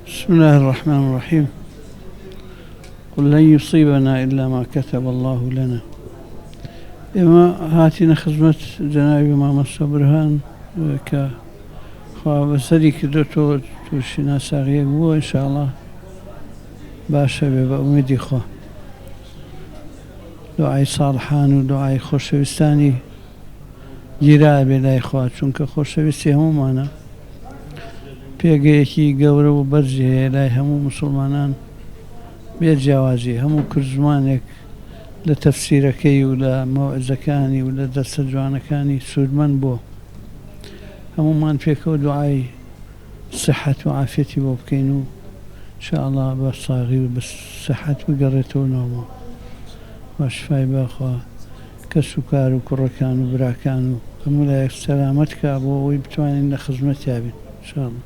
بسم الله الرحمن الرحيم. قل لن يصيبنا إلا ما كتب الله لنا. إما هاتنا خدمة جناب إمام الصبرهان كخواب كدوتو توشينا ساغيق بو إن شاء الله باشا بأميدي خو دعاء صالحان ودعاء خوشوستاني جيرا بلاي خوات چونکە خۆشەویستی هەمومانە پێگەیەکی گەورە و بەرزی هەیە لای هەموو مسلمانان بێ جیاوازی هەموو کرد زمانێک لە تەفسیرەکەی و لە مەوعزەکانی و لە دەستە جوانەکانی سوودمەند بۆ هەمومان پێکەوە دوعای صحەت و عافیەتی بۆ بکەین و انشاءالله بە ساغی و بە صحەت بگەڕێتەوە نۆرمەڵ باشفای باخوا کەس و کار و کوڕەکان و براکان و هەموو لایەک سەلامەت کا بۆ ئەوەی بتوانین لە خزمەتیا بین انشاءالله.